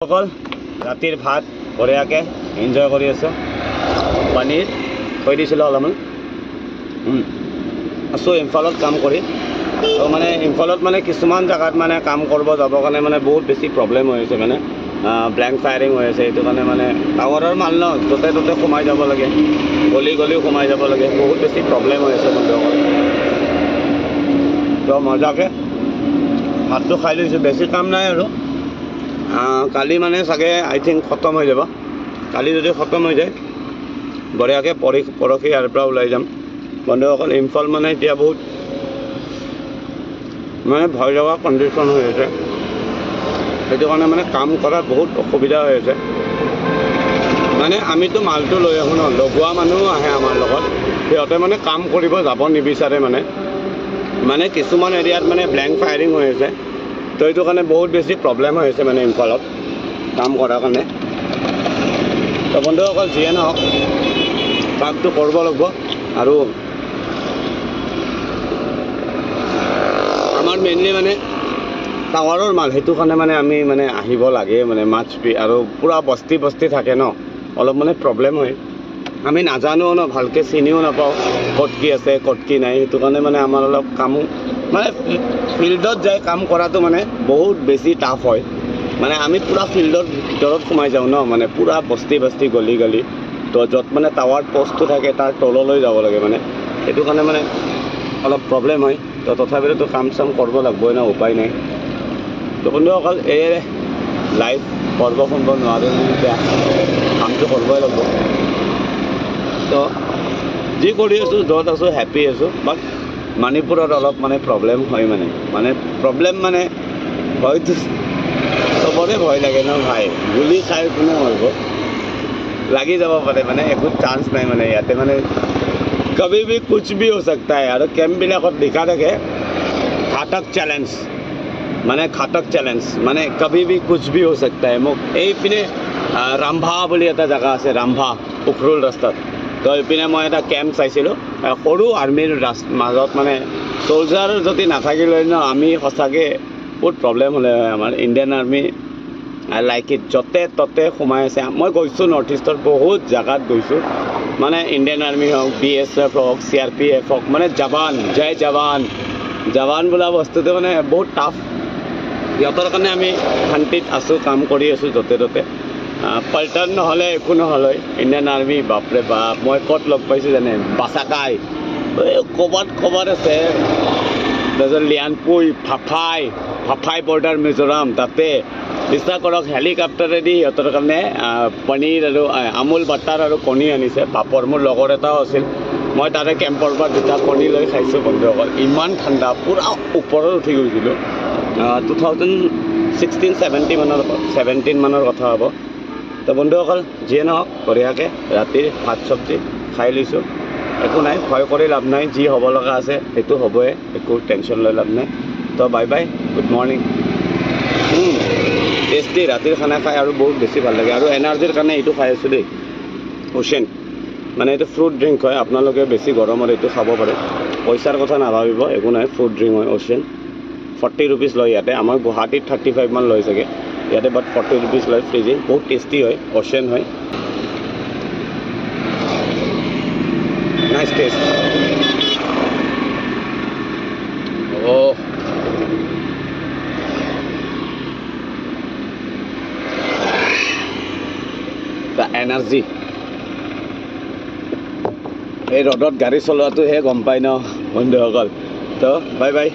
সকল ৰাতিৰ ভাত বঢ়িয়াকৈ এনজয় কৰি আছোঁ। পনীৰ থৈ দিছিলোঁ অলপমান। আছোঁ ইম্ফলত কাম কৰি। তো মানে ইম্ফলত মানে কিছুমান জেগাত মানে কাম কৰিব যাবৰ কাৰণে মানে বহুত বেছি প্ৰব্লেম হৈ আছে, মানে ব্লেংক ফায়াৰিং হৈ আছে। এইটো কাৰণে মানে টাৱাৰৰ মাল ন, য'তে ত'তে সোমাই যাব লাগে, গলিও সোমাই যাব লাগে, বহুত বেছি প্ৰব্লেম হৈ আছে বন্ধুসকল। তো মজাকৈ ভাতটো খাই লৈছোঁ, বেছি কাম নাই আৰু। কালি মানে চাগে আই থিংক খতম হৈ যাব। কালি যদি খতম হৈ যায় বঢ়িয়াকৈ পৰহি ইয়াৰ পৰা ওলাই যাম বন্ধুসকল। ইম্ফল মানে এতিয়া বহুত মানে ভয় লগা কণ্ডিশ্যন হৈ আছে, সেইটো কাৰণে মানে কাম কৰাত বহুত অসুবিধা হৈ আছে। মানে আমিতো মালটো লৈ আহোঁ ন, লগোৱা মানুহো আহে আমাৰ লগত, সিহঁতে মানে কাম কৰিব যাব নিবিচাৰে। মানে কিছুমান এৰিয়াত মানে ব্লেংক ফায়াৰিং হৈ আছে, তো এইটো কাৰণে বহুত বেছি প্ৰব্লেম হৈ আছে মানে ইম্ফলত কাম কৰাৰ কাৰণে। তো বন্ধুসকল যিয়ে নহওক কামটো কৰিব লাগিব। আৰু আমাৰ মেইনলি মানে টাৱাৰৰ মাল, সেইটো কাৰণে মানে আমি মানে আহিব লাগে মানে মাছপি, আৰু পূৰা বস্তি থাকে ন, অলপ মানে প্ৰব্লেম হয়। আমি নাজানো ন, ভালকৈ চিনিও নাপাওঁ ক'ত কি আছে ক'ত কি নাই। সেইটো কাৰণে মানে আমাৰ অলপ কাম মানে ফিল্ডত যাই কাম কৰাটো মানে বহুত বেছি টাফ হয়। মানে আমি পূৰা ফিল্ডৰ ভিতৰত সোমাই যাওঁ ন, মানে পূৰা বস্তি গলি তো য'ত মানে টাৱাৰ পষ্টটো থাকে তাৰ তললৈ যাব লাগে, মানে সেইটো কাৰণে মানে অলপ প্ৰব্লেম হয়। তো তথাপিতো কাম চাম কৰিব লাগিবই ন, উপায় নাই। তো বন্ধুসকল এই লাইফ কৰিব শুনিব নোৱাৰোঁ, এতিয়া কামটো কৰিবই লাগিব। তো যি কৰি আছোঁ, য'ত আছোঁ হেপ্পী আছোঁ। বাট মণিপুৰত অলপ মানে প্ৰব্লেম হয়, মানে প্ৰব্লেম মানে হয়তো চবৰে ভয় লাগে ন ভাই, গুলি খাই কোনে মৰিব, লাগি যাব পাৰে, মানে একো চান্স নাই। মানে ইয়াতে মানে কবি ভি কুছ ভি হৈ सकता है। আৰু কেম্পবিলাকত লিখা থাকে ঘাতক চ্যালেঞ্জ, মানে কবি ভি কুছ ভি হৈ सकता है। মোক এইপিনে ৰামভা বুলি এটা জেগা আছে, ৰামভা উখৰুল ৰাস্তাত। তো এইপিনে মই এটা কেম্প চাইছিলোঁ, সৰু আৰ্মিৰ মাজত মানে চ'লজাৰ যদি নাথাকিলে ন, আমি সঁচাকৈ বহুত প্ৰব্লেম হ'লে হয়। আমাৰ Indian army I like it, য'তে ত'তে সোমাই আছে। মই গৈছোঁ নৰ্থ ইষ্টৰ বহুত জেগাত গৈছোঁ, মানে ইণ্ডিয়ান আৰ্মি হওক, BSF হওক, CRPF হওক, মানে জৱান, জয় জৱান বোলা বস্তুটো মানে বহুত টাফ। সিহঁতৰ কাৰণে আমি শান্তিত আছোঁ, কাম কৰি আছোঁ য'তে ত'তে। পল্টন নহ'লে একো নহ'লে ইণ্ডিয়ান আৰ্মি বাপৰে বাপ। মই ক'ত লগ পাইছোঁ জানে, বাচাকাই ক'ৰবাত আছে, তাৰপিছত লিয়ানপুই, ফাফাই বৰ্ডাৰ মিজোৰাম, তাতে বিশ্বাস কৰক হেলিকপ্টাৰেদি সিহঁতৰ কাৰণে পনীৰ আৰু আমুল বাটাৰ আৰু কণী আনিছে, পাপৰ। মোৰ লগৰ এটাও আছিল, মই তাৰে কেম্পৰ পৰা দুটা কণী লৈ খাইছোঁ বন্ধুসকল। ইমান ঠাণ্ডা, পূৰা ওপৰত উঠি গৈছিলোঁ। 2016-17 মানৰ কথা হ'ব। তো বন্ধুসকল যিয়ে নহওক বঢ়িয়াকৈ ৰাতিৰ ভাত চব্জি খাই লৈছোঁ। একো নাই, ভয় কৰি লাভ নাই, যি হ'ব লগা আছে সেইটো হ'বই, একো টেনশ্যন লৈ লাভ নাই। তো bye bye, good morning. Tasty ৰাতিৰ খানা খাই আৰু বহুত বেছি ভাল লাগে। আৰু এনাৰ্জিৰ কাৰণে এইটো খাই আছোঁ দেই, অ'চেন, মানে এইটো ফ্ৰুট ড্ৰিংক হয়। আপোনালোকে বেছি গৰমত এইটো খাব পাৰে, পইচাৰ কথা নাভাবিব, একো নাই, ফ্ৰুট ড্ৰিংক হয়। অ'চেন 40 rupees লয় ইয়াতে, আমাৰ গুৱাহাটীত 35 মান লয় চাগে, ইয়াতে বাট 40 rupees লয় ফ্ৰিজি। বহুত টেষ্টি হয়, অ'চেন হয়, নাইচ টেষ্ট। এনাৰ্জি এই ৰ'দত গাড়ী চলোৱাটোহে গম পায় ন বন্ধুসকল। তো বাই বাই।